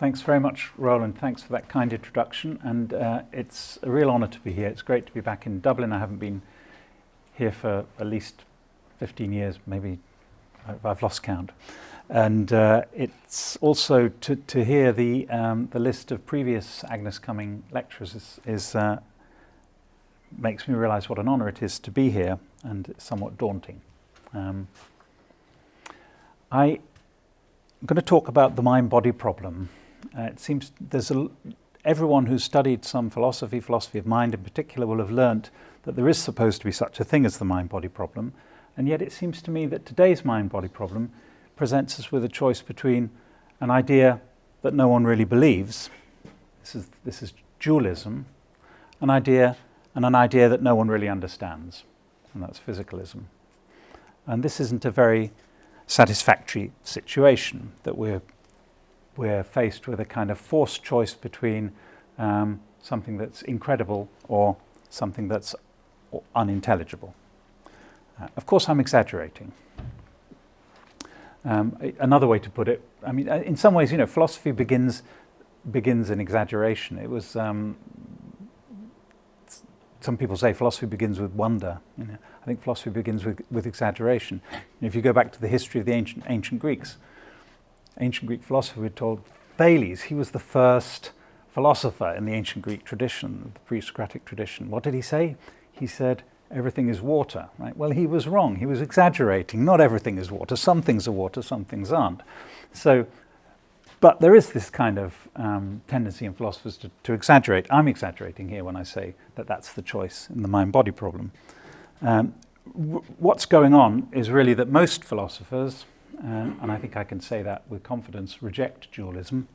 Thanks very much, Roland. Thanks for that kind introduction. And it's a real honour to be here. It's great to be back in Dublin. I haven't been here for at least 15 years, maybe I've lost count. And it's also to hear the list of previous Agnes Cuming lectures makes me realise what an honour it is to be here, and it's somewhat daunting. I'm going to talk about the mind-body problem. It seems everyone who's studied some philosophy of mind in particular, will have learnt that there is supposed to be such a thing as the mind-body problem, and yet it seems to me that today's mind-body problem presents us with a choice between an idea that no one really believes, this is dualism, an idea that no one really understands, and that's physicalism. And this isn't a very satisfactory situation, that we're faced with a kind of forced choice between something that's incredible or something that's unintelligible. Of course, I'm exaggerating. Another way to put it, I mean, in some ways, philosophy begins in exaggeration. It was some people say philosophy begins with wonder. I think philosophy begins with exaggeration. If you go back to the history of the ancient Greeks, ancient Greek philosophy, we're told Thales, he was the first philosopher in the ancient Greek tradition, the pre-Socratic tradition. What did he say? He said, everything is water, right? Well, he was wrong. He was exaggerating. Not everything is water. Some things are water, some things aren't. But there is this kind of tendency in philosophers to exaggerate. I'm exaggerating here when I say that that's the choice in the mind-body problem. What's going on is really that most philosophers, and I think I can say that with confidence, reject dualism.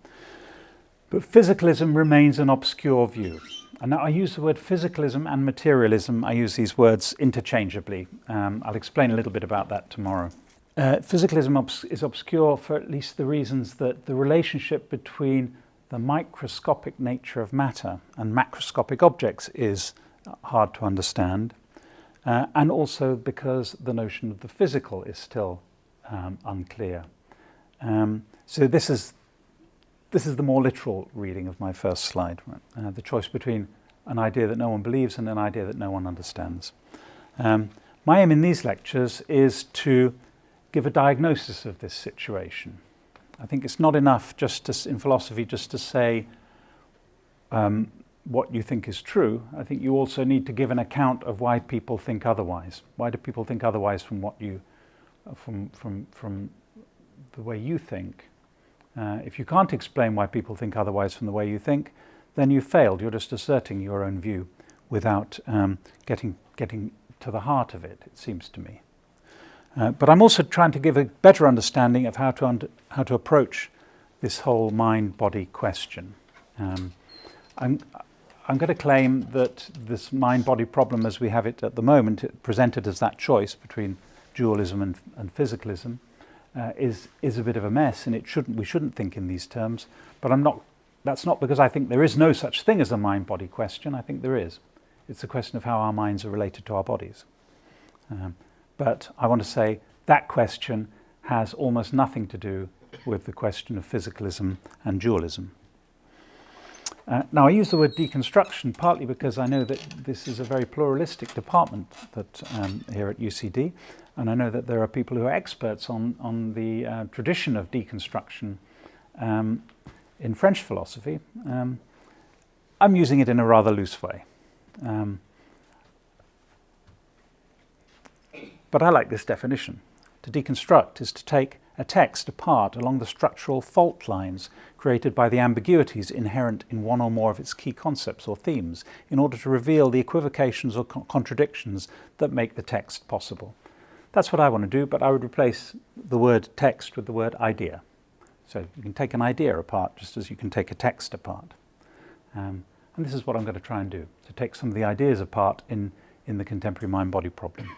But physicalism remains an obscure view. And now I use the word physicalism and materialism. I use these words interchangeably. I'll explain a little bit about that tomorrow. Physicalism is obscure for at least the reasons that the relationship between the microscopic nature of matter and macroscopic objects is hard to understand, and also because the notion of the physical is still unclear. So this is the more literal reading of my first slide, right? The choice between an idea that no one believes and an idea that no one understands. My aim in these lectures is to give a diagnosis of this situation. I think it's not enough in philosophy just to say what you think is true. I think you also need to give an account of why people think otherwise. Why do people think otherwise from the way you think? If you can't explain why people think otherwise from the way you think, then you've failed. You're just asserting your own view without getting to the heart of it, it seems to me. But I'm also trying to give a better understanding of how to approach this whole mind-body question. I'm going to claim that this mind-body problem, as we have it at the moment, presented as that choice between dualism and physicalism, is a bit of a mess, and we shouldn't think in these terms. But that's not because I think there is no such thing as a mind-body question. I think there is. It's a question of how our minds are related to our bodies. But I want to say that question has almost nothing to do with the question of physicalism and dualism. Now, I use the word deconstruction partly because I know that this is a very pluralistic department here at UCD, and I know that there are people who are experts on the tradition of deconstruction in French philosophy. I'm using it in a rather loose way. But I like this definition. To deconstruct is to take a text apart along the structural fault lines created by the ambiguities inherent in one or more of its key concepts or themes in order to reveal the equivocations or contradictions that make the text possible. That's what I want to do, but I would replace the word text with the word idea. So you can take an idea apart just as you can take a text apart. And this is what I'm going to try and do, to take some of the ideas apart in the contemporary mind-body problem.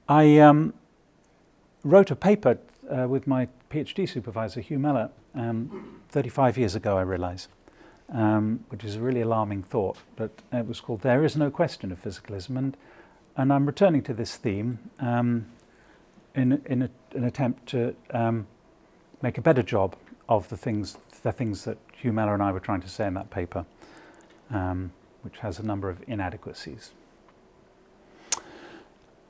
I wrote a paper with my PhD supervisor, Hugh Mellor, 35 years ago, I realise, which is a really alarming thought, but it was called There Is No Question of Physicalism, and I'm returning to this theme in an attempt to make a better job of the things that Hugh Mellor and I were trying to say in that paper, which has a number of inadequacies.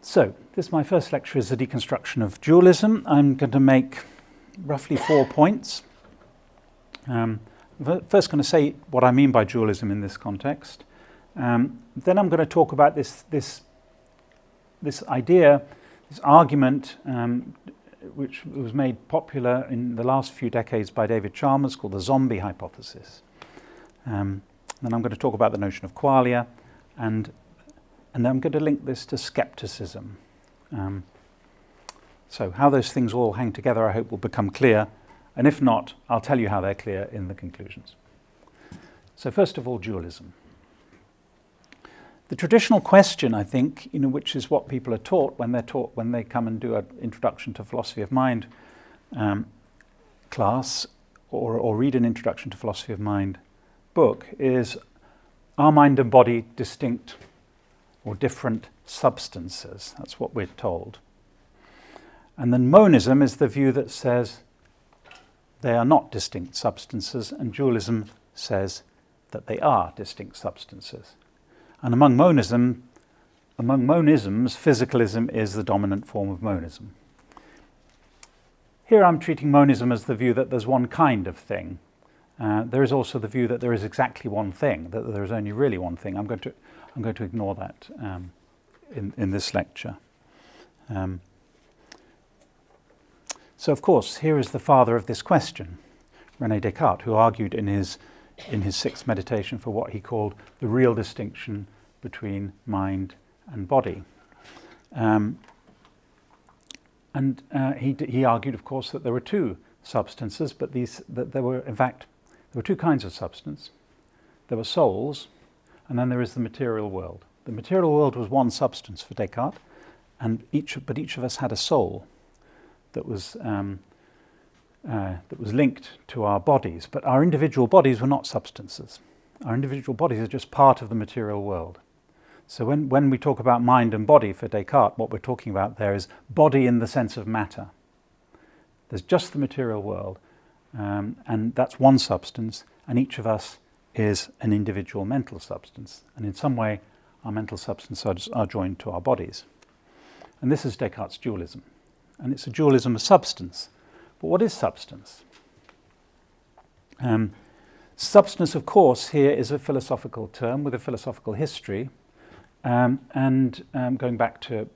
So, my first lecture is the deconstruction of dualism. I'm going to make roughly 4 points. First going to say what I mean by dualism in this context. Then I'm going to talk about this idea, this argument, which was made popular in the last few decades by David Chalmers, called the zombie hypothesis. Then I'm going to talk about the notion of qualia, and then I'm going to link this to skepticism. So how those things all hang together, I hope, will become clear. And if not, I'll tell you how they're clear in the conclusions. So first of all, dualism. The traditional question, I think, which is what people are taught when they come and do an introduction to philosophy of mind class, or read an introduction to philosophy of mind book, is: are mind and body distinct or different substances? That's what we're told. And then monism is the view that says they are not distinct substances, and dualism says that they are distinct substances. And among monisms, physicalism is the dominant form of monism. Here I'm treating monism as the view that there's one kind of thing. There is also the view that there is exactly one thing, that there is only really one thing. I'm going to ignore that in this lecture. So, of course, here is the father of this question, René Descartes, who argued in his sixth meditation for what he called the real distinction between mind and body. He argued, of course, that there were two substances, but there were two kinds of substance. There were souls, and then there is the material world. The material world was one substance for Descartes, but each of us had a soul that was linked to our bodies. But our individual bodies were not substances. Our individual bodies are just part of the material world. So when we talk about mind and body for Descartes, what we're talking about there is body in the sense of matter. There's just the material world, and that's one substance, and each of us is an individual mental substance. And in some way, our mental substances are joined to our bodies. And this is Descartes' dualism. And it's a dualism of substance. But what is substance? Substance, of course, here is a philosophical term with a philosophical history. And going back to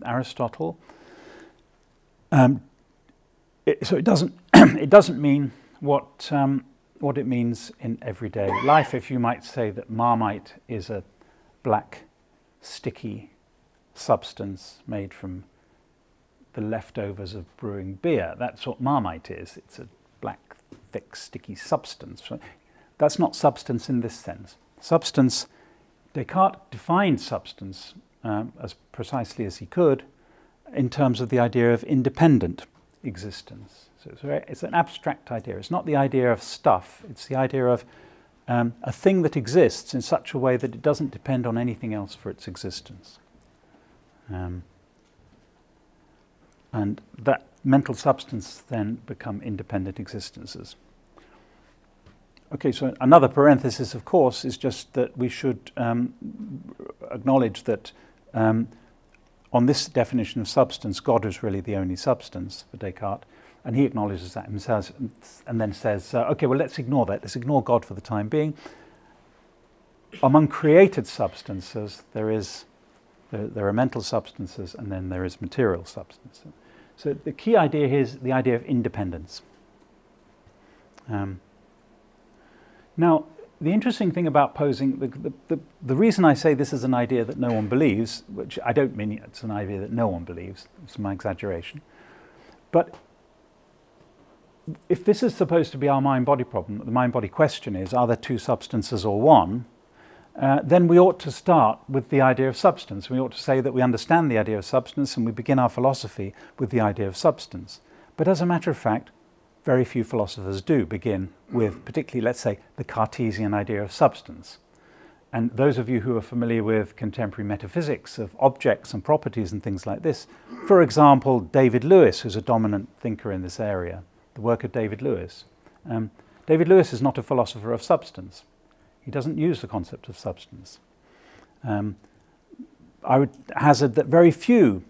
Aristotle, so it doesn't mean what it means in everyday life. If you might say that Marmite is a black, sticky substance made from the leftovers of brewing beer, that's what Marmite is. It's a black, thick, sticky substance. That's not substance in this sense. Substance, Descartes defined substance as precisely as he could in terms of the idea of independent existence. So it's an abstract idea. It's not the idea of stuff. It's the idea of a thing that exists in such a way that it doesn't depend on anything else for its existence. And that mental substance then become independent existences. Okay, so another parenthesis, of course, is just that we should acknowledge that on this definition of substance, God is really the only substance for Descartes, and he acknowledges that himself, and then says, okay, well, let's ignore that. Let's ignore God for the time being. Among created substances, there are mental substances, and then there is material substance. So the key idea here is the idea of independence. Now, the interesting thing about posing, the reason I say this is an idea that no one believes, which I don't mean it's an idea that no one believes, it's my exaggeration, but if this is supposed to be our mind-body problem, the mind-body question is, are there two substances or one? Then we ought to start with the idea of substance. We ought to say that we understand the idea of substance and we begin our philosophy with the idea of substance. But as a matter of fact, very few philosophers do begin with, particularly, let's say, the Cartesian idea of substance. And those of you who are familiar with contemporary metaphysics of objects and properties and things like this, for example, David Lewis, who's a dominant thinker in this area, the work of David Lewis, David Lewis is not a philosopher of substance. He doesn't use the concept of substance. I would hazard that very few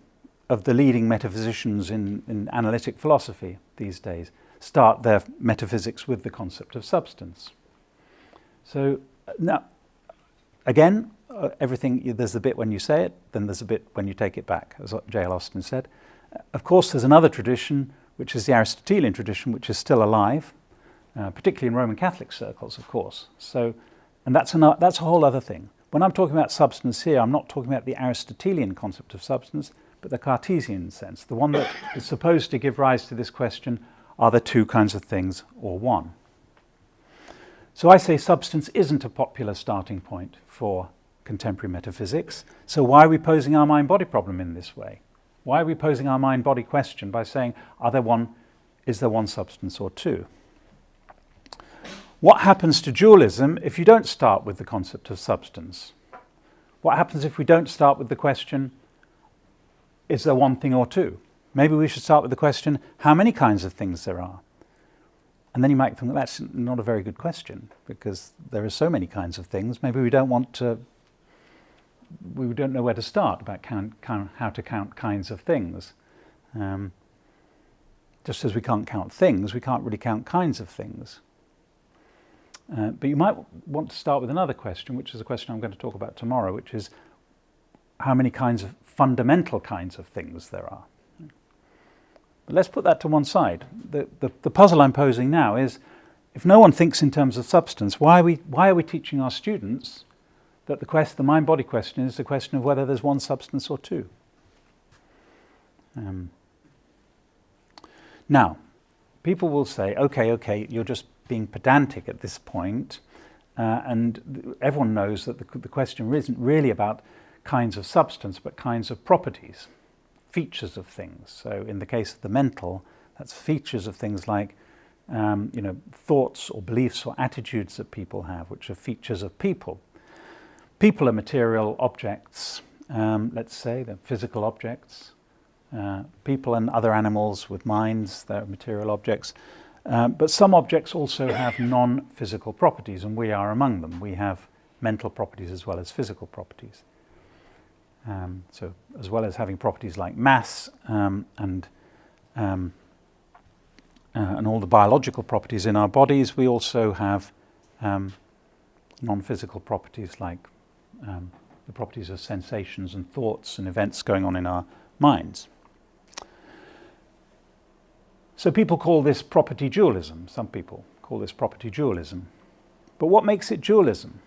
of the leading metaphysicians in analytic philosophy these days start their metaphysics with the concept of substance. So now, again, everything, there's a bit when you say it, then there's a bit when you take it back, as J.L. Austin said. Of course, there's another tradition, which is the Aristotelian tradition, which is still alive, particularly in Roman Catholic circles, of course. So, and that's a whole other thing. When I'm talking about substance here, I'm not talking about the Aristotelian concept of substance, but the Cartesian sense, the one that is supposed to give rise to this question, are there two kinds of things or one? So I say substance isn't a popular starting point for contemporary metaphysics. So why are we posing our mind-body problem in this way? Why are we posing our mind-body question by saying, is there one substance or two? What happens to dualism if you don't start with the concept of substance? What happens if we don't start with the question, is there one thing or two? Maybe we should start with the question, how many kinds of things there are? And then you might think that's not a very good question, because there are so many kinds of things. Maybe we don't know where to start about how to count kinds of things. Just as we can't count things, we can't really count kinds of things. But you might want to start with another question, which is a question I'm going to talk about tomorrow, which is how many fundamental kinds of things there are. But let's put that to one side. The puzzle I'm posing now is, if no one thinks in terms of substance, why are we teaching our students that the mind-body question is the question of whether there's one substance or two? Now, people will say, okay, you're just being pedantic at this point, and everyone knows that the question isn't really about kinds of substance, but kinds of properties, features of things. So in the case of the mental, that's features of things like thoughts or beliefs or attitudes that people have, which are features of people. People are material objects, let's say, they're physical objects. People and other animals with minds, they're material objects. But some objects also have non-physical properties, and we are among them. We have mental properties as well as physical properties. So as well as having properties like mass and all the biological properties in our bodies, we also have non-physical properties like the properties of sensations and thoughts and events going on in our minds. So people call this property dualism. Some people call this property dualism. But what makes it dualism?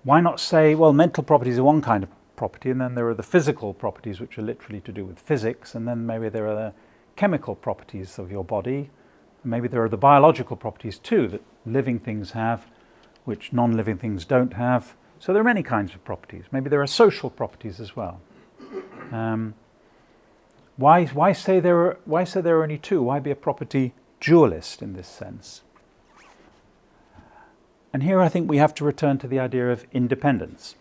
Why not say, well, mental properties are one kind of property, and then there are the physical properties, which are literally to do with physics, and then maybe there are the chemical properties of your body, and maybe there are the biological properties too that living things have, which non-living things don't have. So there are many kinds of properties. Maybe there are social properties as well. Why say there are only two? Why be a property dualist in this sense? And here I think we have to return to the idea of independence.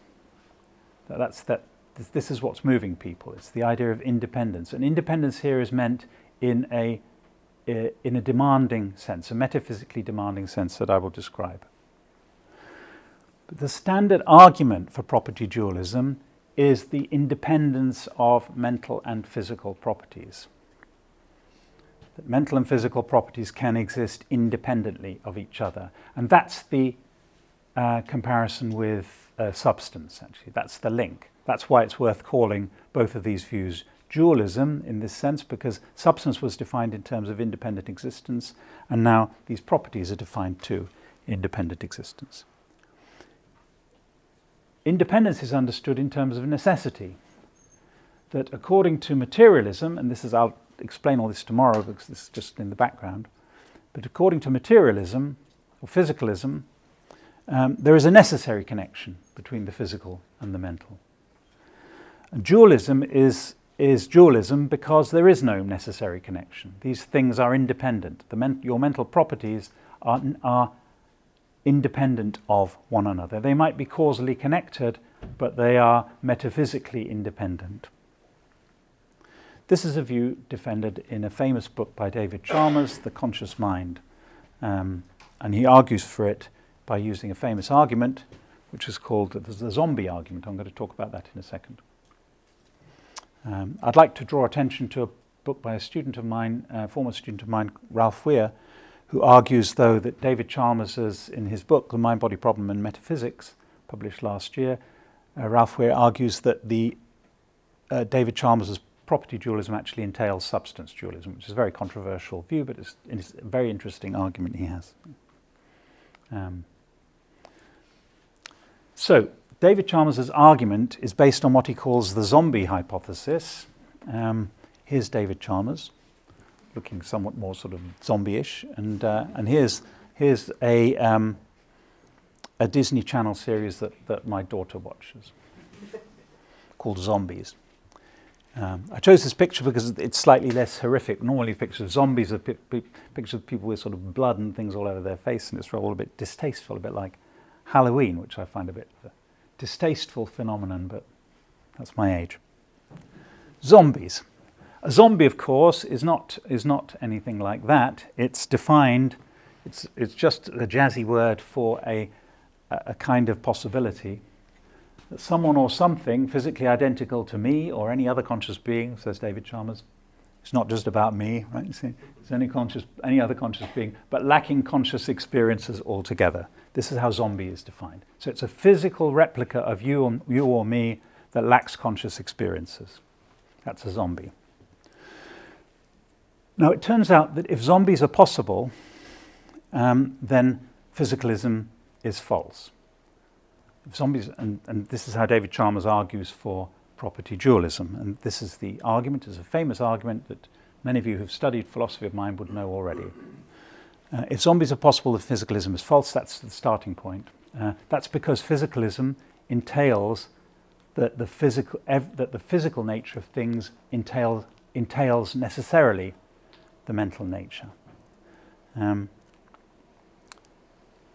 This is what's moving people. It's the idea of independence. And independence here is meant in a demanding sense, a metaphysically demanding sense that I will describe. But the standard argument for property dualism is the independence of mental and physical properties. That mental and physical properties can exist independently of each other. And that's the comparison with substance, actually. That's the link. That's why it's worth calling both of these views dualism in this sense, because substance was defined in terms of independent existence, and now these properties are defined too, independent existence. Independence is understood in terms of necessity. That according to materialism, and I'll explain all this tomorrow because this is just in the background, but according to materialism or physicalism, there is a necessary connection between the physical and the mental. And dualism is dualism because there is no necessary connection. These things are independent. Your mental properties are independent of one another. They might be causally connected, but they are metaphysically independent. This is a view defended in a famous book by David Chalmers, The Conscious Mind. And he argues for it by using a famous argument, which is called the zombie argument. I'm going to talk about that in a second. I'd like to draw attention to a book by a student of mine, former student of mine, Ralph Weir, who argues, though, that David Chalmers, in his book, The Mind-Body Problem and Metaphysics, published last year, Ralph Weir argues that David Chalmers' property dualism actually entails substance dualism, which is a very controversial view, but it's a very interesting argument he has. So, David Chalmers' argument is based on what he calls the zombie hypothesis. Here's David Chalmers, looking somewhat more sort of zombie-ish, and here's a Disney Channel series that my daughter watches, called Zombies. I chose this picture because it's slightly less horrific. Normally pictures of zombies are pictures of people with sort of blood and things all over their face, and it's all a bit distasteful, a bit like Halloween, which I find a bit of a distasteful phenomenon, but that's my age. Zombies. A zombie, of course, is not anything like that. It's defined, it's just a jazzy word for a kind of possibility that someone or something physically identical to me or any other conscious being, says David Chalmers. It's not just about me, right? You see, it's any other conscious being, but lacking conscious experiences altogether. This is how zombie is defined. So it's a physical replica of you or me that lacks conscious experiences. That's a zombie. Now, it turns out that if zombies are possible, then physicalism is false. If zombies, and this is how David Chalmers argues for property dualism, and this is the argument, is a famous argument that many of you who've studied philosophy of mind would know already. If zombies are possible, if physicalism is false, that's the starting point. That's because physicalism entails that the physical nature of things entails necessarily the mental nature.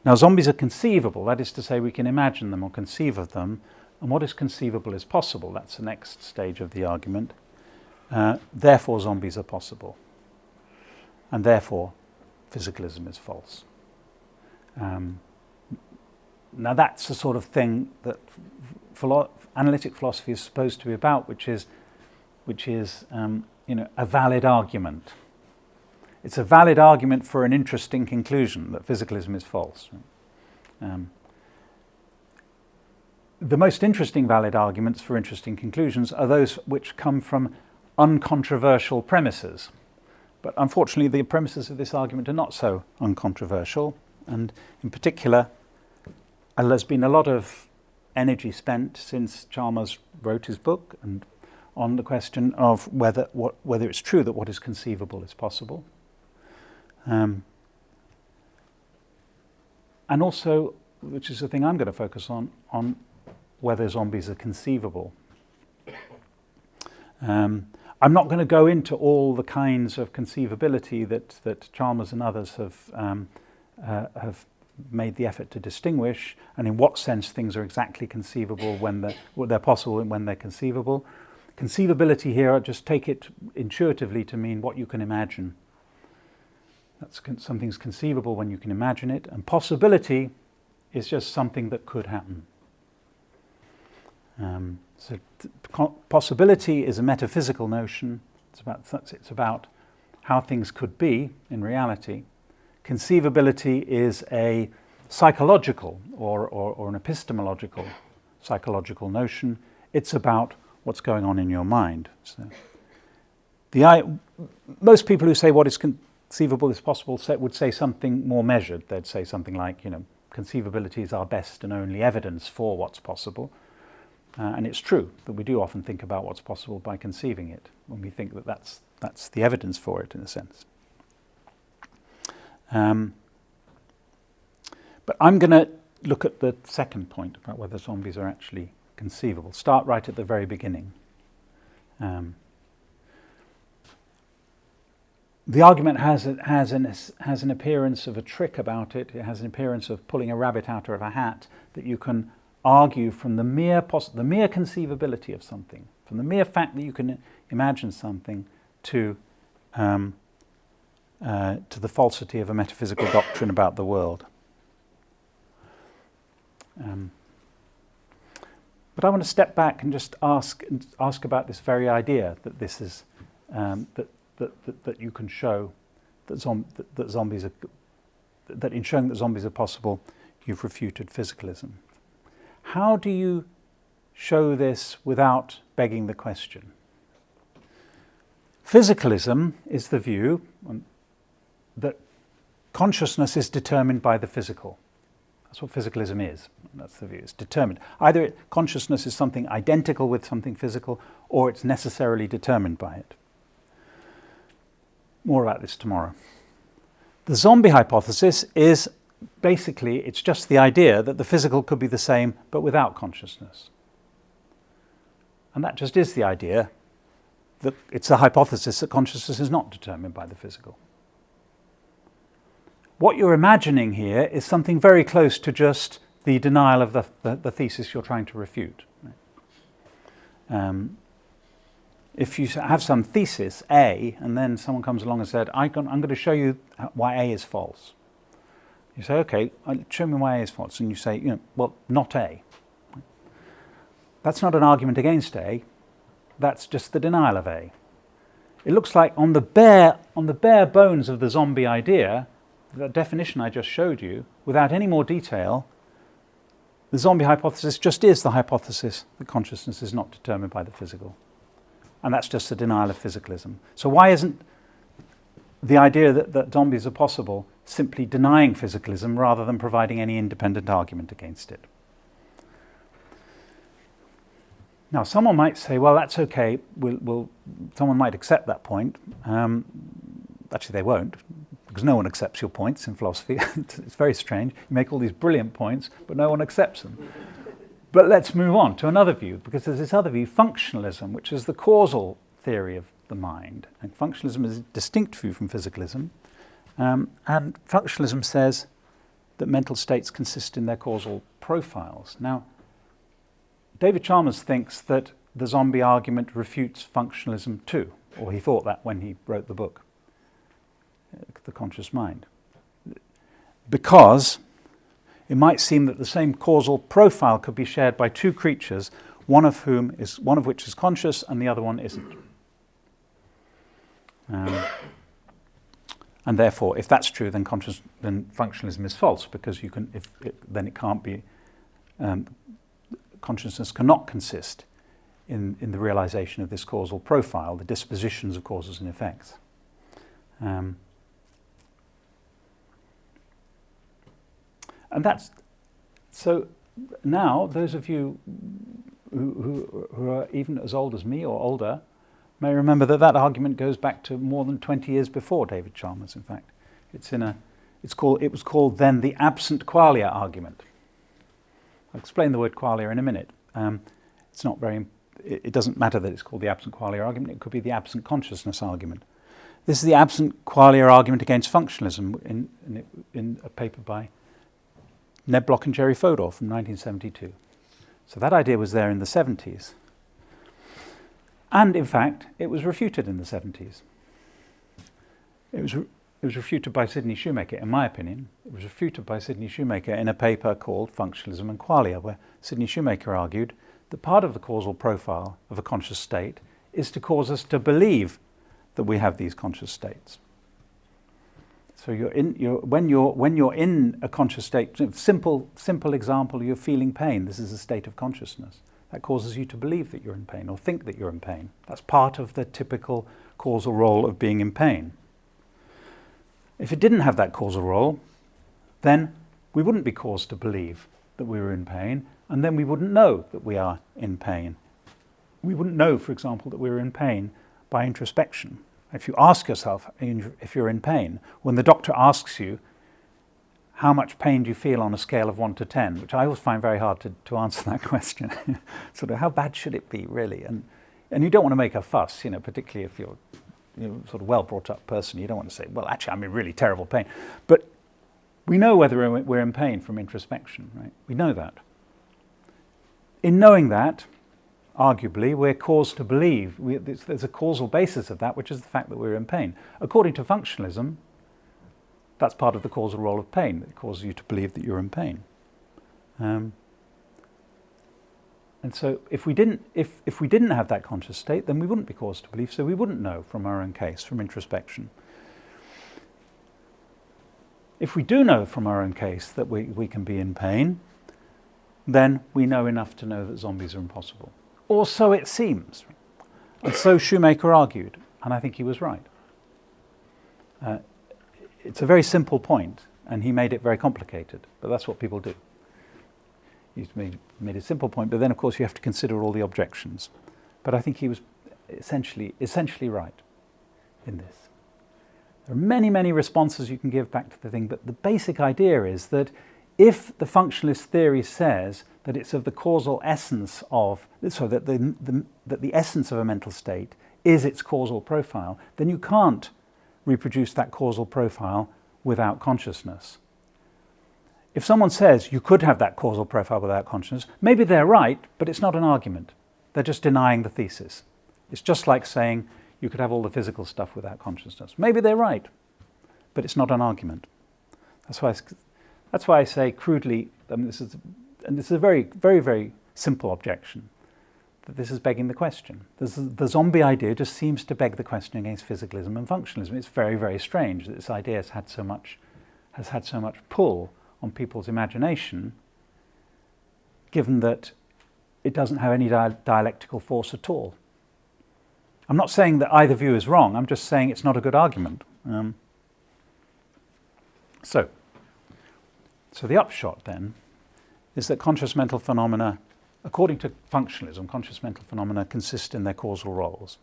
Now, zombies are conceivable, that is to say, we can imagine them or conceive of them, and what is conceivable is possible. That's the next stage of the argument. Therefore, zombies are possible, and therefore, physicalism is false. Now, that's the sort of thing that analytic philosophy is supposed to be about, which is a valid argument. It's a valid argument for an interesting conclusion that physicalism is false. The most interesting valid arguments for interesting conclusions are those which come from uncontroversial premises. But unfortunately, the premises of this argument are not so uncontroversial. And in particular, there's been a lot of energy spent since Chalmers wrote his book and on the question of whether it's true that what is conceivable is possible. And also, which is the thing I'm going to focus on whether zombies are conceivable. I'm not going to go into all the kinds of conceivability that Chalmers and others have made the effort to distinguish, and in what sense things are exactly conceivable when they're possible and when they're conceivable. Conceivability here, I just take it intuitively to mean what you can imagine. Something's conceivable when you can imagine it, and possibility is just something that could happen. Possibility is a metaphysical notion. It's about how things could be in reality. Conceivability is a psychological or an epistemological psychological notion. It's about what's going on in your mind. So, most people who say what is conceivable is possible would say something more measured. They'd say something like, conceivability is our best and only evidence for what's possible. And it's true that we do often think about what's possible by conceiving it, when we think that that's the evidence for it, in a sense. But I'm going to look at the second point about whether zombies are actually conceivable. Start right at the very beginning. The argument has an appearance of a trick about it. It has an appearance of pulling a rabbit out of a hat, that you can argue from the mere conceivability of something, from the mere fact that you can imagine something, to to the falsity of a metaphysical doctrine about the world. But I want to step back and just ask about this very idea that this is that you can show that zombies are, that in showing that zombies are possible, you've refuted physicalism. How do you show this without begging the question? Physicalism is the view that consciousness is determined by the physical. That's what physicalism is. That's the view. It's determined. Either consciousness is something identical with something physical, or it's necessarily determined by it. More about this tomorrow. The zombie hypothesis is basically, it's just the idea that the physical could be the same, but without consciousness. And that just is the idea that it's a hypothesis that consciousness is not determined by the physical. What you're imagining here is something very close to just the denial of the thesis you're trying to refute. If you have some thesis, A, and then someone comes along and said, I'm going to show you why A is false. You say, okay, show me why A is false. And you say, well, not A. That's not an argument against A. That's just the denial of A. It looks like on the bare bones of the zombie idea, the definition I just showed you, without any more detail, the zombie hypothesis just is the hypothesis that consciousness is not determined by the physical. And that's just a denial of physicalism. So why isn't the idea that zombies are possible simply denying physicalism rather than providing any independent argument against it? Now, someone might say, well, that's okay. Someone might accept that point. Actually, they won't, because no one accepts your points in philosophy. It's very strange. You make all these brilliant points, but no one accepts them. But let's move on to another view, because there's this other view, functionalism, which is the causal theory of the mind. And functionalism is a distinct view from physicalism. And functionalism says that mental states consist in their causal profiles. Now, David Chalmers thinks that the zombie argument refutes functionalism too, or he thought that when he wrote the book, The Conscious Mind. Because it might seem that the same causal profile could be shared by two creatures, one of which is conscious and the other one isn't. And therefore, if that's true, then functionalism is false, because then it can't be. Consciousness cannot consist in the realization of this causal profile, the dispositions of causes and effects. And that's so. Now, those of you who are even as old as me or older may remember that argument goes back to more than 20 years before David Chalmers. In fact, it was called then the absent qualia argument. I'll explain the word qualia in a minute. It doesn't matter that it's called the absent qualia argument. It could be the absent consciousness argument. This is the absent qualia argument against functionalism in a paper by Ned Block and Jerry Fodor from 1972. So that idea was there in the 70s. And in fact, it was refuted in the 70s. It was refuted by Sidney Shoemaker, in my opinion. It was refuted by Sidney Shoemaker in a paper called Functionalism and Qualia, where Sidney Shoemaker argued that part of the causal profile of a conscious state is to cause us to believe that we have these conscious states. So when you're in a conscious state, simple example, you're feeling pain. This is a state of consciousness. That causes you to believe that you're in pain or think that you're in pain. That's part of the typical causal role of being in pain. If it didn't have that causal role, then we wouldn't be caused to believe that we were in pain, and then we wouldn't know that we are in pain. We wouldn't know, for example, that we were in pain by introspection. If you ask yourself if you're in pain, when the doctor asks you, how much pain do you feel on a scale of 1 to 10, which I always find very hard to answer that question. Sort of, how bad should it be, really? And you don't want to make a fuss, particularly if you're sort of well-brought-up person. You don't want to say, well, actually, I'm in really terrible pain. But we know whether we're in pain from introspection, right? We know that. In knowing that, arguably, we're caused to believe. There's a causal basis of that, which is the fact that we're in pain. According to functionalism, that's part of the causal role of pain. It causes you to believe that you're in pain. And so if we didn't have that conscious state, then we wouldn't be caused to believe, so we wouldn't know from our own case, from introspection. If we do know from our own case that we can be in pain, then we know enough to know that zombies are impossible. Or so it seems. And so Shoemaker argued, and I think he was right. It's a very simple point, and he made it very complicated, but that's what people do. He's made a simple point, but then of course you have to consider all the objections. But I think he was essentially right in this. There are many, many responses you can give back to the thing, but the basic idea is that if the functionalist theory says that it's of the causal essence of, so that the essence of a mental state is its causal profile, then you can't reproduce that causal profile without consciousness. If someone says you could have that causal profile without consciousness, maybe they're right, but it's not an argument. They're just denying the thesis. It's just like saying you could have all the physical stuff without consciousness. Maybe they're right, but it's not an argument. That's why I say crudely, this is a very, very, very simple objection, that this is begging the question. The zombie idea just seems to beg the question against physicalism and functionalism. It's very, very strange that this idea has had so much pull on people's imagination, given that it doesn't have any dialectical force at all. I'm not saying that either view is wrong, I'm just saying it's not a good argument. So the upshot then is that conscious mental phenomena, according to functionalism, conscious mental phenomena consist in their causal roles.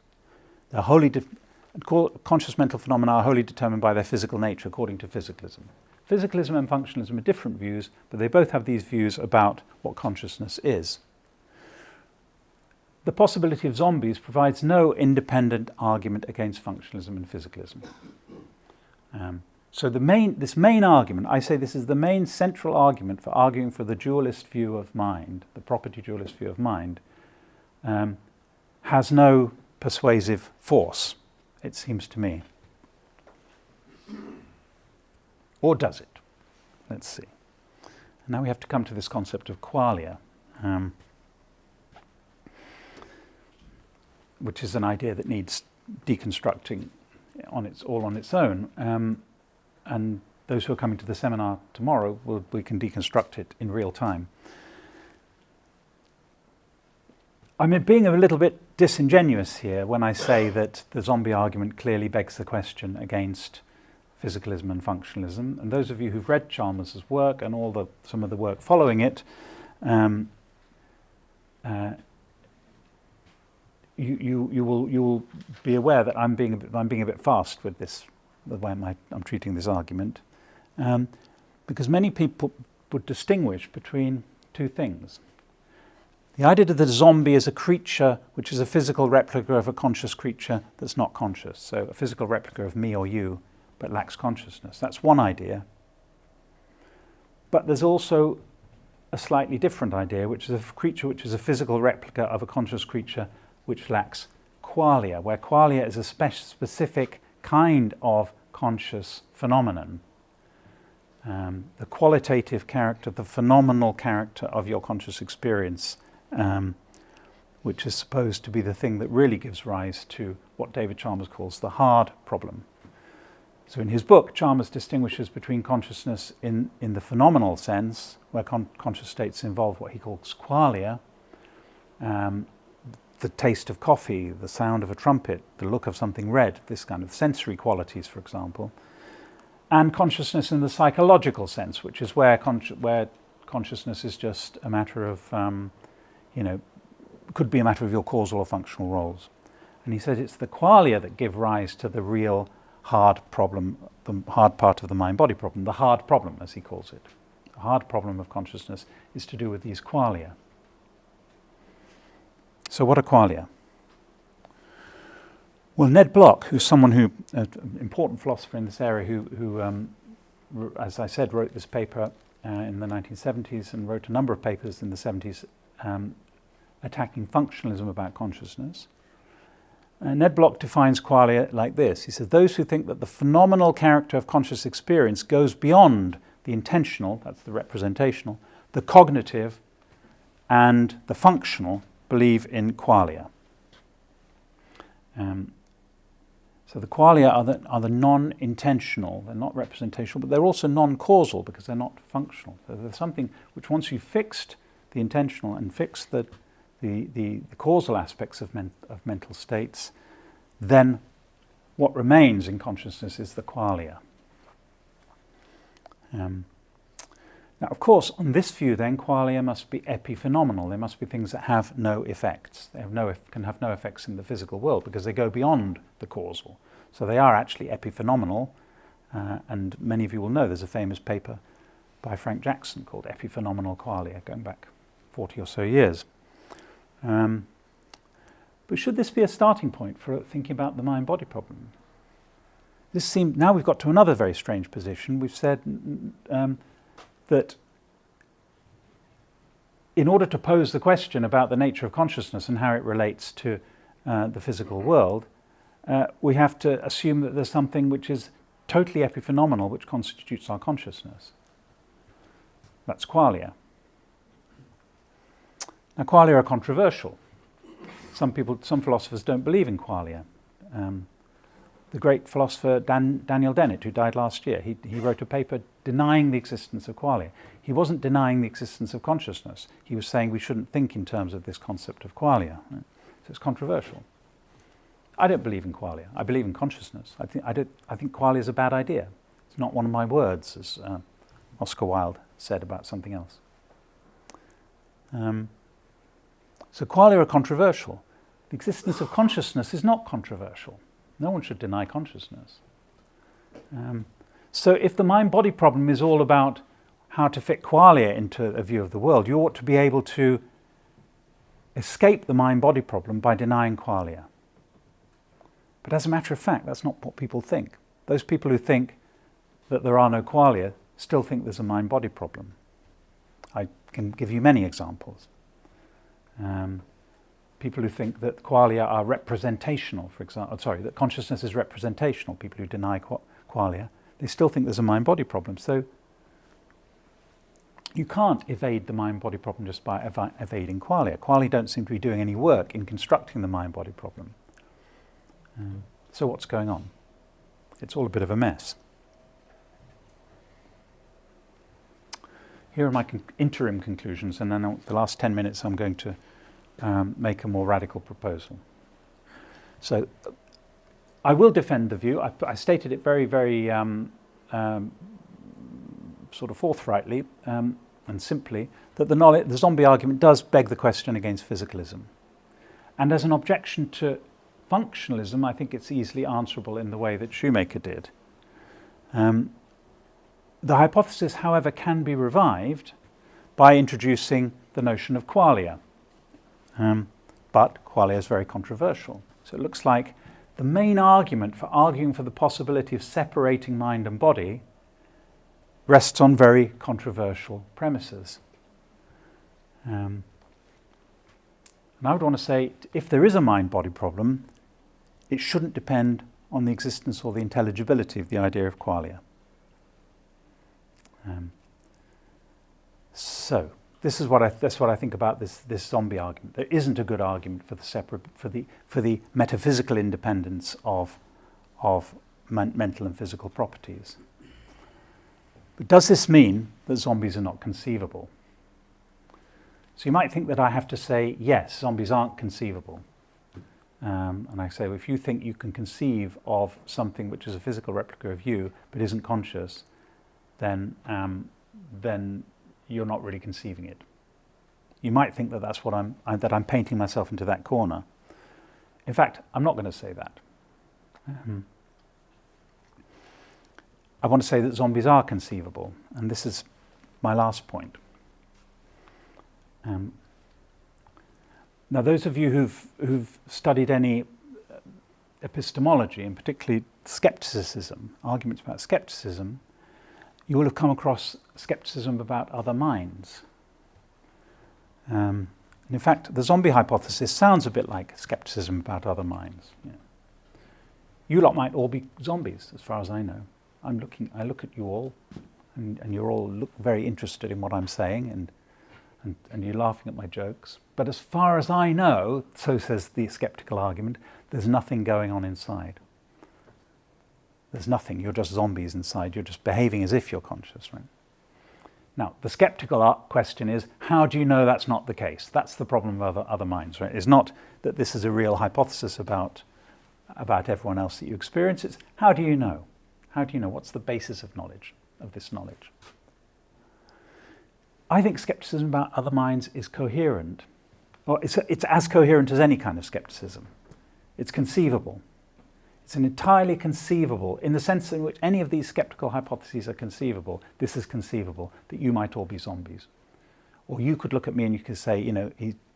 Conscious mental phenomena are wholly determined by their physical nature, according to physicalism. Physicalism and functionalism are different views, but they both have these views about what consciousness is. The possibility of zombies provides no independent argument against functionalism and physicalism. So this main argument, I say this is the main central argument for arguing for the dualist view of mind, the property dualist view of mind, has no persuasive force, it seems to me. Or does it? Let's see. Now we have to come to this concept of qualia, which is an idea that needs deconstructing all on its own. And those who are coming to the seminar tomorrow, we can deconstruct it in real time. I'm being a little bit disingenuous here when I say that the zombie argument clearly begs the question against physicalism and functionalism. And those of you who've read Chalmers' work and some of the work following it, you will be aware that I'm being a bit fast with this, the way I'm treating this argument, because many people would distinguish between two things. The idea that the zombie is a creature which is a physical replica of a conscious creature that's not conscious, so a physical replica of me or you, but lacks consciousness. That's one idea. But there's also a slightly different idea, which is a creature which is a physical replica of a conscious creature which lacks qualia, where qualia is a specific kind of conscious phenomenon. The qualitative character, the phenomenal character of your conscious experience, which is supposed to be the thing that really gives rise to what David Chalmers calls the hard problem. So in his book, Chalmers distinguishes between consciousness in the phenomenal sense, where conscious states involve what he calls qualia, the taste of coffee, the sound of a trumpet, the look of something red, this kind of sensory qualities, for example, and consciousness in the psychological sense, which is where consciousness is just a matter of, could be a matter of your causal or functional roles. And he said it's the qualia that give rise to the real hard problem, the hard part of the mind-body problem, the hard problem, as he calls it. The hard problem of consciousness is to do with these qualia. So what are qualia? Well, Ned Block, who's someone an important philosopher in this area who as I said, wrote this paper in the 1970s and wrote a number of papers in the 70s attacking functionalism about consciousness. Ned Block defines qualia like this. He says, those who think that the phenomenal character of conscious experience goes beyond the intentional, that's the representational, the cognitive, and the functional, believe in qualia. So the qualia are the non-intentional, they're not representational, but they're also non-causal because they're not functional. So there's something which, once you've fixed the intentional and fixed the causal aspects of mental states, then what remains in consciousness is the qualia. Now, of course, on this view, then, qualia must be epiphenomenal. They must be things that have no effects. They can have no effects in the physical world because they go beyond the causal. So they are actually epiphenomenal, and many of you will know there's a famous paper by Frank Jackson called Epiphenomenal Qualia, going back 40 or so years. But should this be a starting point for thinking about the mind-body problem? Now we've got to another very strange position. We've said that in order to pose the question about the nature of consciousness and how it relates to the physical world, we have to assume that there's something which is totally epiphenomenal which constitutes our consciousness. That's qualia. Now, qualia are controversial. Some philosophers don't believe in qualia. The great philosopher Daniel Dennett, who died last year, he wrote a paper denying the existence of qualia. He wasn't denying the existence of consciousness. He was saying we shouldn't think in terms of this concept of qualia. Right? So it's controversial. I don't believe in qualia. I believe in consciousness. I think qualia is a bad idea. It's not one of my words, as Oscar Wilde said about something else. So qualia are controversial. The existence of consciousness is not controversial. No one should deny consciousness. So if the mind-body problem is all about how to fit qualia into a view of the world, you ought to be able to escape the mind-body problem by denying qualia. But as a matter of fact, that's not what people think. Those people who think that there are no qualia still think there's a mind-body problem. I can give you many examples. People who think that qualia are representational, for example, that consciousness is representational, people who deny qualia, they still think there's a mind-body problem. So you can't evade the mind-body problem just by evading qualia. Qualia don't seem to be doing any work in constructing the mind-body problem. So what's going on? It's all a bit of a mess. Here are my interim conclusions, and then the last 10 minutes I'm going to make a more radical proposal. So I will defend the view. I stated it very, very sort of forthrightly and simply that the zombie argument does beg the question against physicalism. And as an objection to functionalism, I think it's easily answerable in the way that Shoemaker did. The hypothesis, however, can be revived by introducing the notion of qualia. But qualia is very controversial. So it looks like the main argument for arguing for the possibility of separating mind and body rests on very controversial premises. And I would want to say, if there is a mind-body problem, it shouldn't depend on the existence or the intelligibility of the idea of qualia. So that's what I think about this zombie argument. There isn't a good argument for the metaphysical independence of mental and physical properties. But does this mean that zombies are not conceivable? So you might think that I have to say, yes, zombies aren't conceivable. And I say, well, if you think you can conceive of something which is a physical replica of you but isn't conscious, then you're not really conceiving it. You might think that that's what that I'm painting myself into that corner. In fact, I'm not going to say that. I want to say that zombies are conceivable, and this is my last point. Now, those of you who've studied any epistemology, and particularly skepticism, arguments about skepticism, you will have come across skepticism about other minds. And in fact, the zombie hypothesis sounds a bit like skepticism about other minds. You lot might all be zombies, as far as I know. I look at you all, and you all look very interested in what I'm saying, and you're laughing at my jokes. But as far as I know, so says the skeptical argument, there's nothing going on inside. There's nothing. You're just zombies inside. You're just behaving as if you're conscious, right? Now, the skeptical question is, how do you know that's not the case? That's the problem of other minds, right? It's not that this is a real hypothesis about everyone else that you experience. It's how do you know? How do you know? What's the basis of knowledge, of this knowledge? I think skepticism about other minds is coherent. Or it's as coherent as any kind of skepticism. It's conceivable. It's an entirely conceivable, in the sense in which any of these skeptical hypotheses are conceivable. This is conceivable, that you might all be zombies. Or you could look at me and you could say,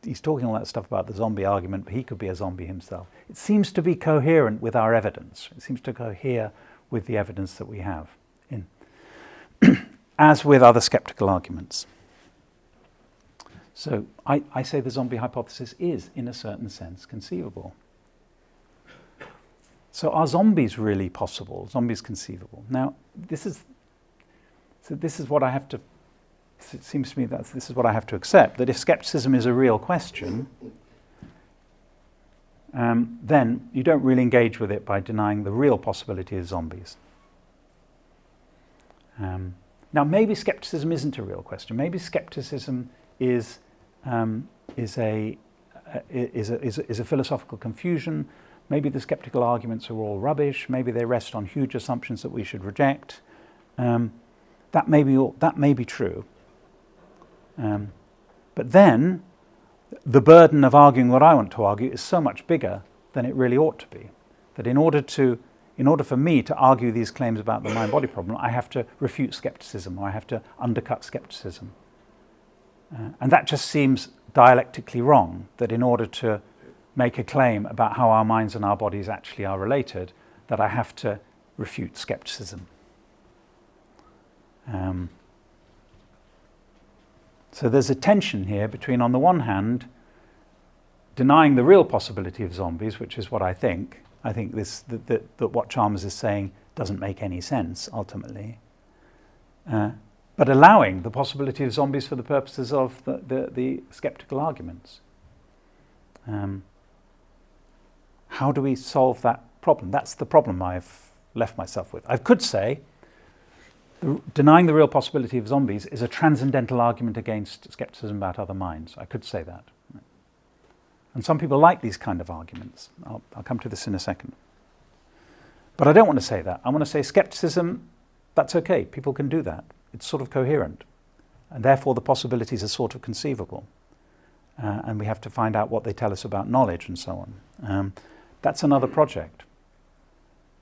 he's talking all that stuff about the zombie argument, but he could be a zombie himself. It seems to be coherent with our evidence. It seems to cohere with the evidence that we have, as with other skeptical arguments. So I say the zombie hypothesis is, in a certain sense, conceivable. So are zombies really possible? Zombies conceivable? Now, this is what I have to. It seems to me that this is what I have to accept. That if skepticism is a real question, then you don't really engage with it by denying the real possibility of zombies. Now, maybe skepticism isn't a real question. Maybe skepticism is a philosophical confusion. Maybe the skeptical arguments are all rubbish. Maybe they rest on huge assumptions that we should reject. That may be true. But then, the burden of arguing what I want to argue is so much bigger than it really ought to be. That in order for me to argue these claims about the mind-body problem, I have to refute skepticism, or I have to undercut skepticism. And that just seems dialectically wrong, that in order to make a claim about how our minds and our bodies actually are related, that I have to refute skepticism. So there's a tension here between, on the one hand, denying the real possibility of zombies, which is what I think. I think that what Chalmers is saying doesn't make any sense, ultimately. But allowing the possibility of zombies for the purposes of the skeptical arguments. How do we solve that problem? That's the problem I've left myself with. I could say denying the real possibility of zombies is a transcendental argument against skepticism about other minds. I could say that. And some people like these kind of arguments. I'll come to this in a second. But I don't want to say that. I want to say skepticism, that's okay. People can do that. It's sort of coherent. And therefore the possibilities are sort of conceivable. And we have to find out what they tell us about knowledge and so on. That's another project.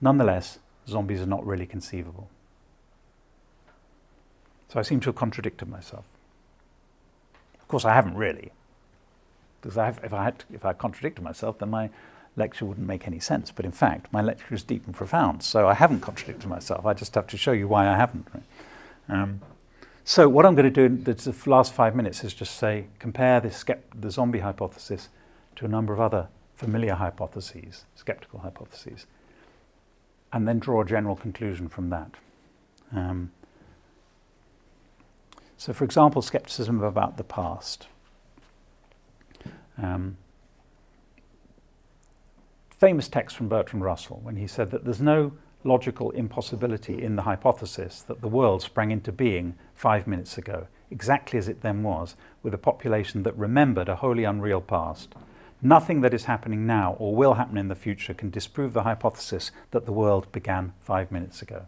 Nonetheless, zombies are not really conceivable. So I seem to have contradicted myself. Of course, I haven't really. Because if I contradicted myself, then my lecture wouldn't make any sense. But in fact, my lecture is deep and profound, so I haven't contradicted myself. I just have to show you why I haven't. Right? So what I'm going to do in the last 5 minutes is just say, compare the zombie hypothesis to a number of other familiar hypotheses, skeptical hypotheses, and then draw a general conclusion from that. So for example, skepticism about the past. Famous text from Bertrand Russell when he said that there's no logical impossibility in the hypothesis that the world sprang into being 5 minutes ago, exactly as it then was, with a population that remembered a wholly unreal past. Nothing that is happening now or will happen in the future can disprove the hypothesis that the world began 5 minutes ago.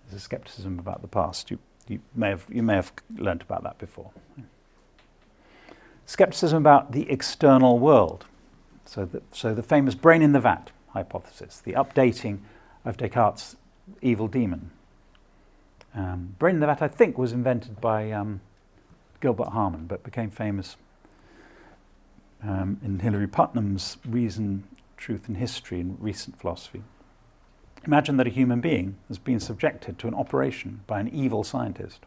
There's a skepticism about the past. You may have learnt about that before. Skepticism about the external world. So the famous brain in the vat hypothesis, the updating of Descartes' evil demon. Brain in the vat, I think, was invented by Gilbert Harman, but became famous in Hilary Putnam's Reason, Truth and History in Recent Philosophy. Imagine that a human being has been subjected to an operation by an evil scientist.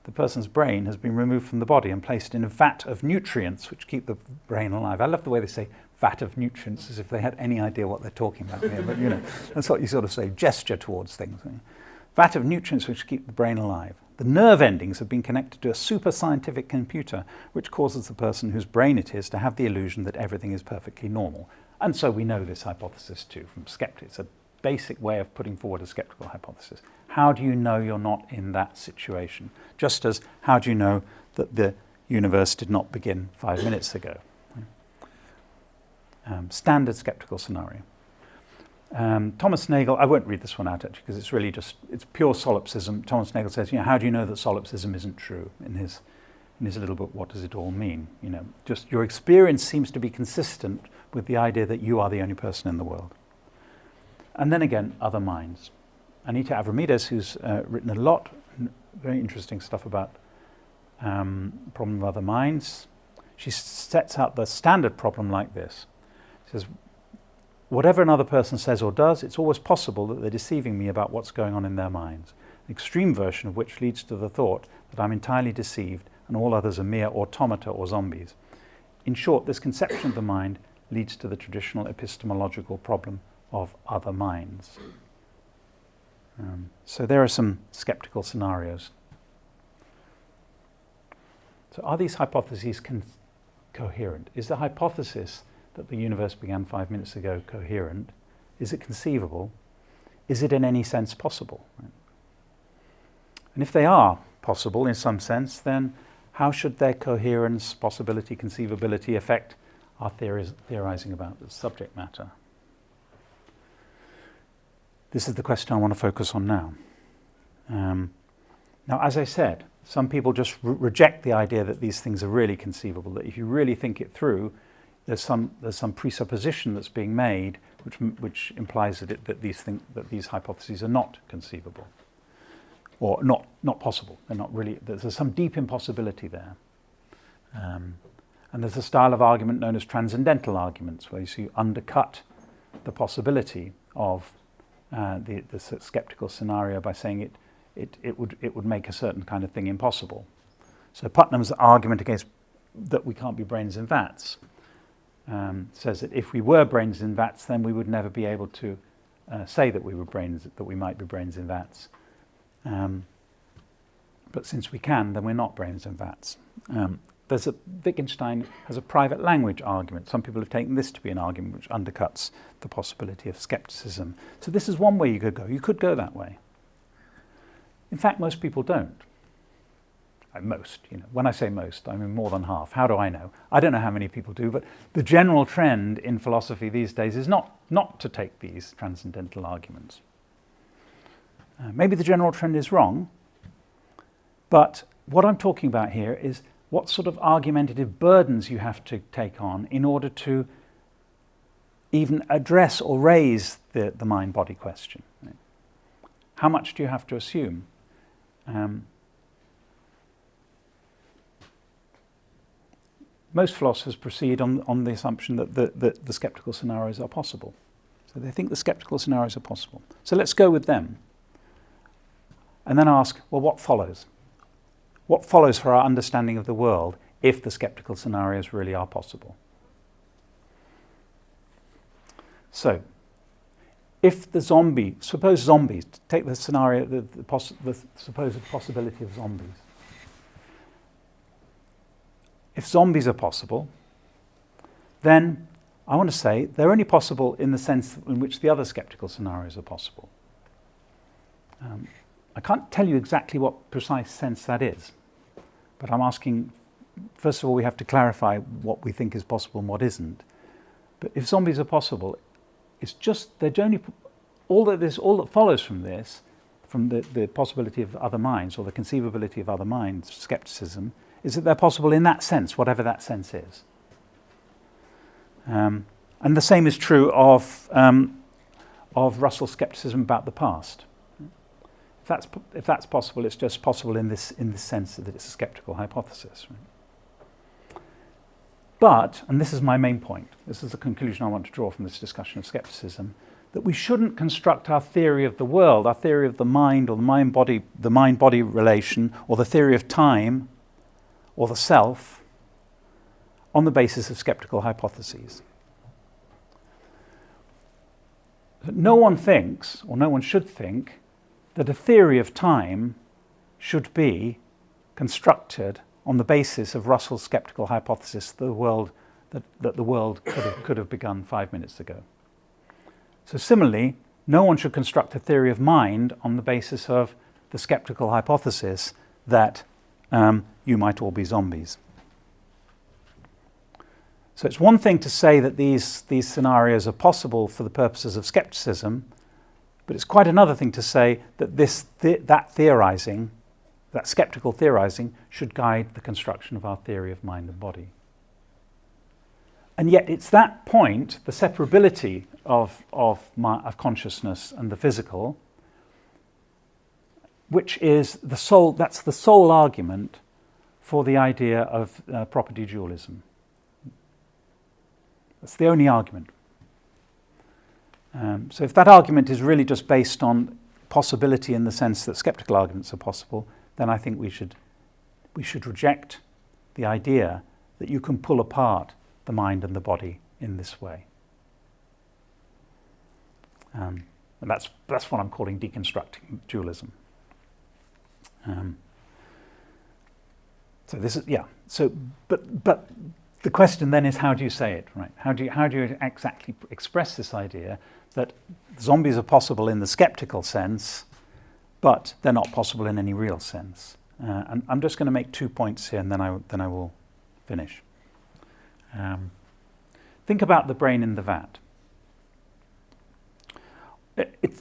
the person's brain has been removed from the body and placed in a vat of nutrients which keep the brain alive. I love the way they say vat of nutrients, as if they had any idea what they're talking about here, but that's what you sort of say, gesture towards things. Vat of nutrients which keep the brain alive. The nerve endings have been connected to a super scientific computer which causes the person whose brain it is to have the illusion that everything is perfectly normal. And so we know this hypothesis too from skeptics. A basic way of putting forward a skeptical hypothesis. How do you know you're not in that situation? Just as how do you know that the universe did not begin 5 minutes ago? Standard skeptical scenario. Thomas Nagel, I won't read this one out actually because it's really just, it's pure solipsism. Thomas Nagel says, how do you know that solipsism isn't true in his little book, What Does It All Mean? Just your experience seems to be consistent with the idea that you are the only person in the world. And then again, other minds. Anita Avramidis, who's written a lot, very interesting stuff about problem of other minds. She sets out the standard problem like this. She says, whatever another person says or does, it's always possible that they're deceiving me about what's going on in their minds. An extreme version of which leads to the thought that I'm entirely deceived and all others are mere automata or zombies. In short, this conception of the mind leads to the traditional epistemological problem of other minds. So there are some skeptical scenarios. So are these hypotheses coherent? Is the hypothesis that the universe began 5 minutes ago coherent? Is it conceivable? Is it in any sense possible? And if they are possible in some sense, then how should their coherence, possibility, conceivability affect our theorizing about the subject matter? This is the question I want to focus on now. Now, as I said, some people just reject the idea that these things are really conceivable, that if you really think it through, there's some presupposition that's being made which implies that these hypotheses are not conceivable or not possible. They're not really. There's some deep impossibility there. And there's a style of argument known as transcendental arguments, where you undercut the possibility of the skeptical scenario by saying it would make a certain kind of thing impossible. So Putnam's argument against that we can't be brains in vats says that if we were brains in vats, then we would never be able to say that we might be brains in vats. But since we can, then we're not brains in vats. Wittgenstein has a private language argument. Some people have taken this to be an argument which undercuts the possibility of skepticism. So this is one way you could go. You could go that way. In fact, most people don't. Most, when I say most, I mean more than half. How do I know? I don't know how many people do, but the general trend in philosophy these days is not to take these transcendental arguments. Maybe the general trend is wrong, but what I'm talking about here is what sort of argumentative burdens you have to take on in order to even address or raise the mind-body question. How much do you have to assume? Most philosophers proceed on the assumption that the skeptical scenarios are possible. So they think the skeptical scenarios are possible. So let's go with them. And then ask, well, what follows? What follows for our understanding of the world if the skeptical scenarios really are possible? So, if suppose zombies, take the scenario, the supposed possibility of zombies. If zombies are possible, then I want to say they're only possible in the sense in which the other skeptical scenarios are possible. I can't tell you exactly what precise sense that is, but I'm asking, first of all, we have to clarify what we think is possible and what isn't. But if zombies are possible, it's just all that follows from this, from the possibility of other minds or the conceivability of other minds, skepticism, is that they're possible in that sense, whatever that sense is. And the same is true of Russell's skepticism about the past. If that's possible, it's just possible in this sense that it's a skeptical hypothesis. Right? But, and this is my main point, this is the conclusion I want to draw from this discussion of skepticism, that we shouldn't construct our theory of the world, our theory of the mind, or the mind-body relation, or the theory of time, or the self, on the basis of skeptical hypotheses. No one thinks, or no one should think, that a theory of time should be constructed on the basis of Russell's skeptical hypothesis that the world could have begun 5 minutes ago. So similarly, no one should construct a theory of mind on the basis of the skeptical hypothesis that you might all be zombies. So it's one thing to say that these scenarios are possible for the purposes of skepticism, but it's quite another thing to say that that theorizing, that skeptical theorizing, should guide the construction of our theory of mind and body. And yet it's that point, the separability of consciousness and the physical, which is that's the sole argument for the idea of property dualism. That's the only argument. So if that argument is really just based on possibility in the sense that skeptical arguments are possible, then I think we should reject the idea that you can pull apart the mind and the body in this way. And that's what I'm calling deconstructing dualism. So this is but the question then is, how do you say it, right? How do you exactly express this idea that zombies are possible in the skeptical sense, but they're not possible in any real sense? And I'm just going to make 2 points here, and then I will finish. Think about the brain in the vat.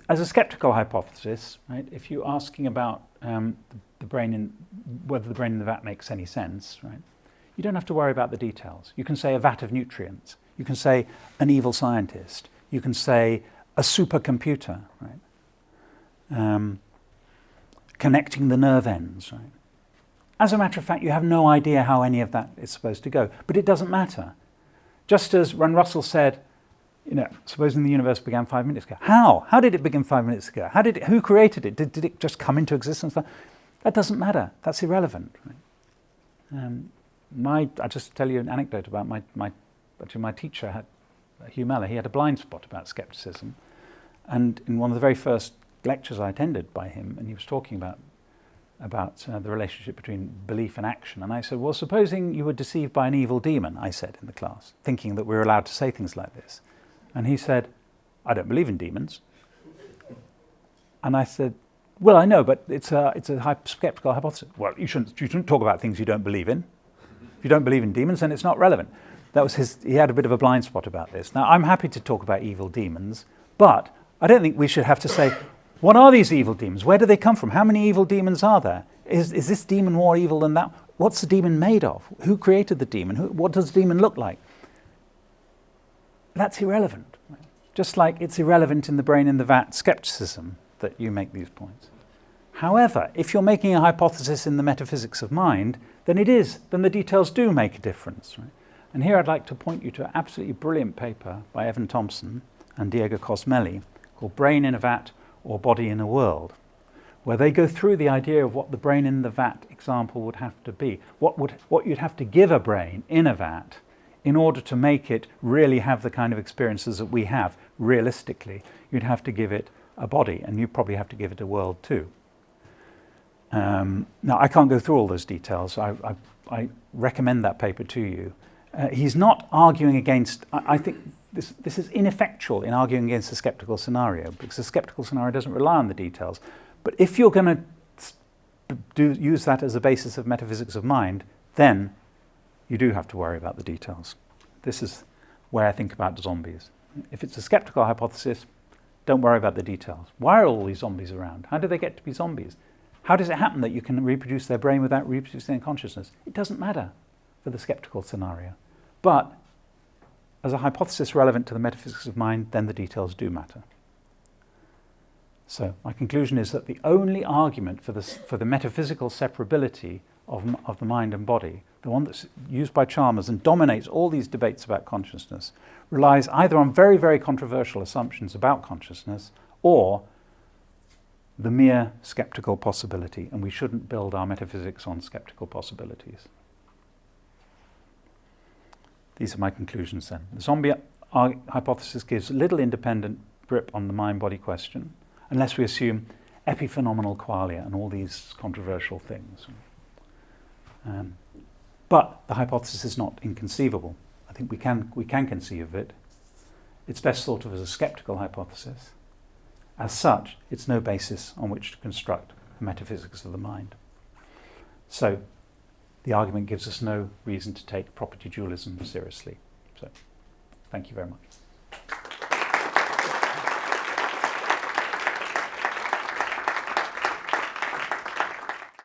As a skeptical hypothesis, right? If you're asking about whether the brain in the vat makes any sense, right? You don't have to worry about the details. You can say a vat of nutrients. You can say an evil scientist. You can say a supercomputer, right? Connecting the nerve ends, right? As a matter of fact, you have no idea how any of that is supposed to go, but it doesn't matter. Just as when Russell said, supposing the universe began 5 minutes ago. How did it begin 5 minutes ago? Who created it? Did it just come into existence? That doesn't matter. That's irrelevant, right? I'll just tell you an anecdote about my teacher, Hugh Mellor. He had a blind spot about skepticism, and in one of the very first lectures I attended by him, and he was talking about the relationship between belief and action, and I said, well, supposing you were deceived by an evil demon, I said in the class, thinking that we were allowed to say things like this, and he said, I don't believe in demons. And I said, well, I know, but it's a skeptical hypothesis. Well, you shouldn't talk about things you don't believe in. If you don't believe in demons, then it's not relevant. That was he had a bit of a blind spot about this. Now, I'm happy to talk about evil demons, but I don't think we should have to say, what are these evil demons? Where do they come from? How many evil demons are there? Is this demon more evil than that? What's the demon made of? Who created the demon? What does the demon look like? That's irrelevant. Right? Just like it's irrelevant in the brain in the vat skepticism that you make these points. However, if you're making a hypothesis in the metaphysics of mind, then the details do make a difference. Right? And here I'd like to point you to an absolutely brilliant paper by Evan Thompson and Diego Cosmelli called Brain in a Vat or Body in a World, where they go through the idea of what the brain in the vat example would have to be, what you'd have to give a brain in a vat in order to make it really have the kind of experiences that we have realistically. You'd have to give it a body, and you probably have to give it a world too. Now, I can't go through all those details. I recommend that paper to you. He's not arguing against, I think this is ineffectual in arguing against the skeptical scenario, because the skeptical scenario doesn't rely on the details. But if you're going to use that as a basis of metaphysics of mind, then you do have to worry about the details. This is where I think about zombies. If it's a skeptical hypothesis, don't worry about the details. Why are all these zombies around? How do they get to be zombies? How does it happen that you can reproduce their brain without reproducing their consciousness? It doesn't matter for the skeptical scenario. But as a hypothesis relevant to the metaphysics of mind, then the details do matter. So my conclusion is that the only argument for the metaphysical separability of the mind and body, the one that's used by Chalmers and dominates all these debates about consciousness, relies either on very, very controversial assumptions about consciousness or the mere skeptical possibility, and we shouldn't build our metaphysics on skeptical possibilities. These are my conclusions then. The zombie hypothesis gives little independent grip on the mind-body question, unless we assume epiphenomenal qualia and all these controversial things. But the hypothesis is not inconceivable. I think we can conceive of it. It's best thought of as a skeptical hypothesis. As such, it's no basis on which to construct a metaphysics of the mind. So, the argument gives us no reason to take property dualism seriously. So, thank you very much.